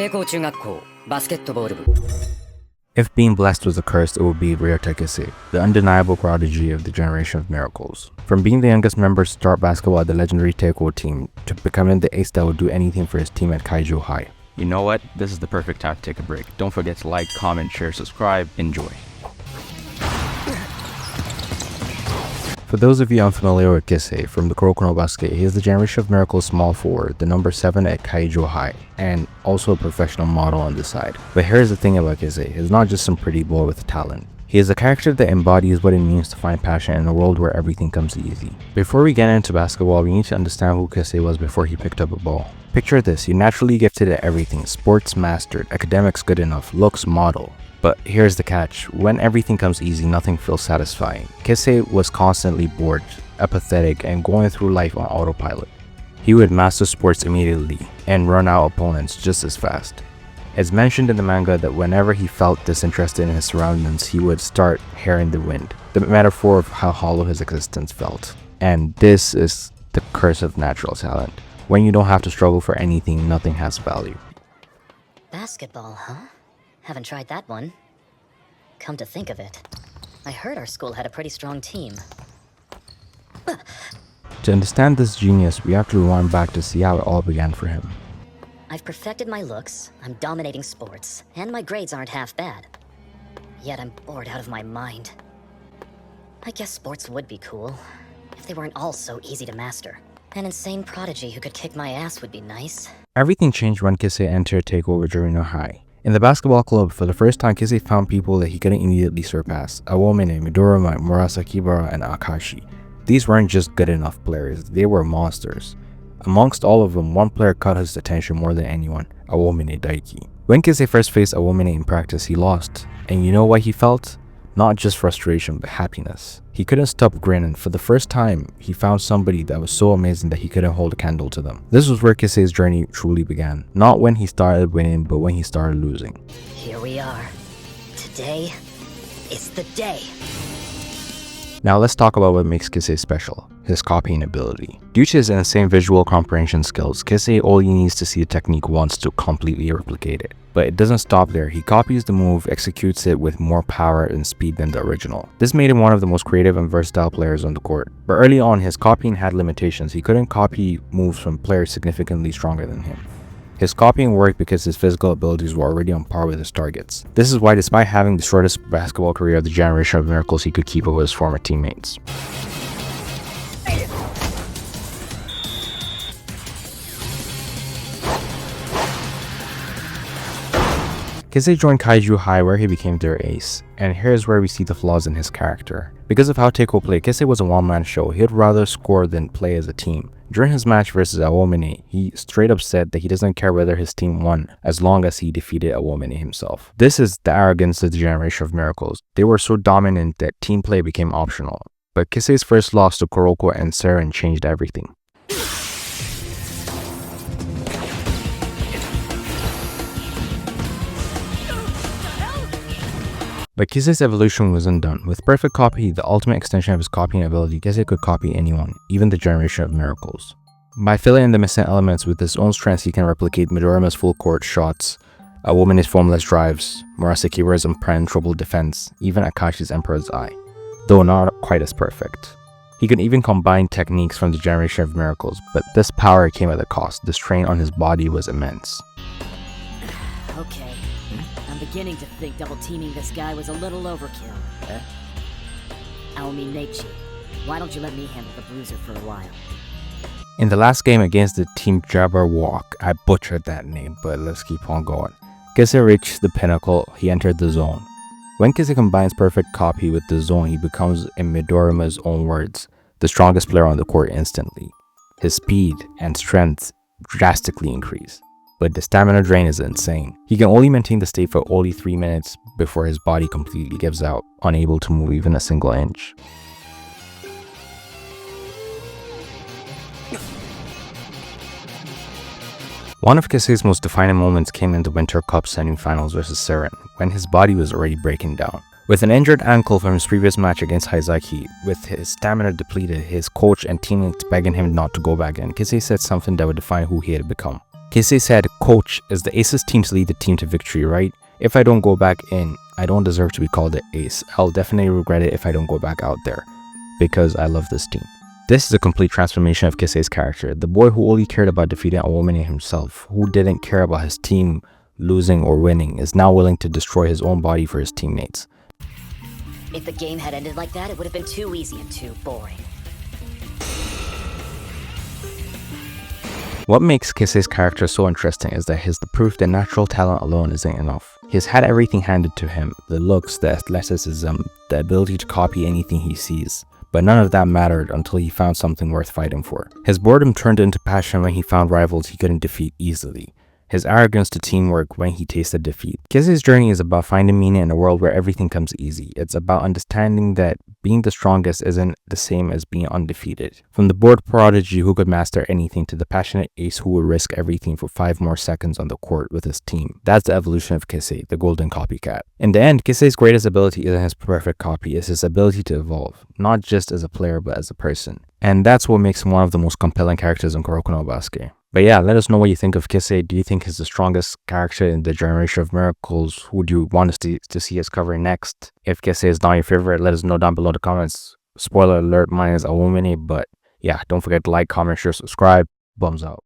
If being blessed was a curse, it would be Ryōta Kise, the undeniable prodigy of the generation of miracles. From being the youngest member to start basketball at the legendary Teiko team, to becoming the ace that would do anything for his team at Kaijo High. You know what? This is the perfect time to take a break. Don't forget to like, comment, share, subscribe. Enjoy. For those of you unfamiliar with Kise, from the Kuroko no Basket, he is the generation of miracles small forward, the number 7 at Kaijo High, and also a professional model on the side. But here's the thing about Kise, he's not just some pretty boy with talent. He is a character that embodies what it means to find passion in a world where everything comes easy. Before we get into basketball, we need to understand who Kise was before he picked up a ball. Picture this, you're naturally gifted at everything, sports mastered, academics good enough, looks model. But here's the catch, when everything comes easy, nothing feels satisfying. Kise was constantly bored, apathetic, and going through life on autopilot. He would master sports immediately and run out opponents just as fast. It's mentioned in the manga that whenever he felt disinterested in his surroundings, he would start hearing the wind, the metaphor of how hollow his existence felt. And this is the curse of natural talent. When you don't have to struggle for anything, nothing has value. Basketball, huh? Haven't tried that one. Come to think of it, I heard our school had a pretty strong team. To understand this genius, we have to rewind back to see how it all began for him. I've perfected my looks, I'm dominating sports, and my grades aren't half bad. Yet I'm bored out of my mind. I guess sports would be cool, if they weren't all so easy to master. An insane prodigy who could kick my ass would be nice. Everything changed when Kise entered Takeover during no high. In the basketball club, for the first time, Kise found people that he couldn't immediately surpass. Awomine, Midorima, Murasakibara, and Akashi. These weren't just good enough players, they were monsters. Amongst all of them, one player caught his attention more than anyone, Awomine Daiki. When Kise first faced Awomine in practice, he lost. And you know what he felt? Not just frustration, but happiness. He couldn't stop grinning. For the first time, he found somebody that was so amazing that he couldn't hold a candle to them. This was where Kise's journey truly began. Not when he started winning, but when he started losing. Here we are. Today is the day. Now let's talk about what makes Kise special, his copying ability. Due to his insane visual comprehension skills, Kise only needs to see a technique once to completely replicate it. But it doesn't stop there, he copies the move, executes it with more power and speed than the original. This made him one of the most creative and versatile players on the court. But early on, his copying had limitations. He couldn't copy moves from players significantly stronger than him. His copying worked because his physical abilities were already on par with his targets. This is why, despite having the shortest basketball career of the generation of miracles, he could keep up with his former teammates. Kise joined Kaijo High where he became their ace, and here's where we see the flaws in his character. Because of how Teiko played, Kise was a one-man show. He'd rather score than play as a team. During his match versus Awomine, he straight up said that he doesn't care whether his team won as long as he defeated Awomine himself. This is the arrogance of the generation of miracles. They were so dominant that team play became optional. But Kise's first loss to Kuroko and Seren changed everything. But Kise's evolution wasn't done. With Perfect Copy, the ultimate extension of his copying ability, Kise could copy anyone, even the generation of miracles. By filling in the missing elements with his own strengths, he can replicate Midorima's full court shots, Awomine's formless drives, Murasakibara's impenetrable defense, even Akashi's Emperor's Eye, though not quite as perfect. He could even combine techniques from the generation of miracles, but this power came at a cost. The strain on his body was immense. Okay. I'm beginning to think double-teaming this guy was a little overkill. Aomi Neichi, why don't you let me handle the bruiser for a while? In the last game against the Team Jabberwock, I butchered that name, but let's keep on going. Kise reached the pinnacle, he entered the zone. When Kise combines Perfect Copy with the zone, he becomes, in Midorima's own words, the strongest player on the court instantly. His speed and strength drastically increase. But the stamina drain is insane. He can only maintain the state for only 3 minutes before his body completely gives out, unable to move even a single inch. One of Kise's most defining moments came in the Winter Cup semifinals versus Seren, when his body was already breaking down. With an injured ankle from his previous match against Haizaki, with his stamina depleted, his coach and teammates begging him not to go back in, Kise said something that would define who he had become. Kise said, "Coach, is the Aces team to lead the team to victory, right? If I don't go back in, I don't deserve to be called the ace. I'll definitely regret it if I don't go back out there, because I love this team." This is a complete transformation of Kise's character. The boy who only cared about defeating a woman himself, who didn't care about his team losing or winning, is now willing to destroy his own body for his teammates. If the game had ended like that, it would have been too easy and too boring. What makes Kise's character so interesting is that he's the proof that natural talent alone isn't enough. He's had everything handed to him, the looks, the athleticism, the ability to copy anything he sees. But none of that mattered until he found something worth fighting for. His boredom turned into passion when he found rivals he couldn't defeat easily. His arrogance to teamwork when he tasted defeat. Kise's journey is about finding meaning in a world where everything comes easy. It's about understanding that being the strongest isn't the same as being undefeated. From the bored prodigy who could master anything to the passionate ace who would risk everything for 5 more seconds on the court with his team. That's the evolution of Kise, the Golden Copycat. In the end, Kise's greatest ability isn't his perfect copy, it's his ability to evolve, not just as a player but as a person. And that's what makes him one of the most compelling characters in Kuroko no Basket. But yeah, let us know what you think of Kise. Do you think he's the strongest character in the Generation of Miracles? Who do you want us to see us cover next? If Kise is not your favorite, let us know down below in the comments. Spoiler alert, mine is Awomini, but yeah, don't forget to like, comment, share, subscribe. Bums out.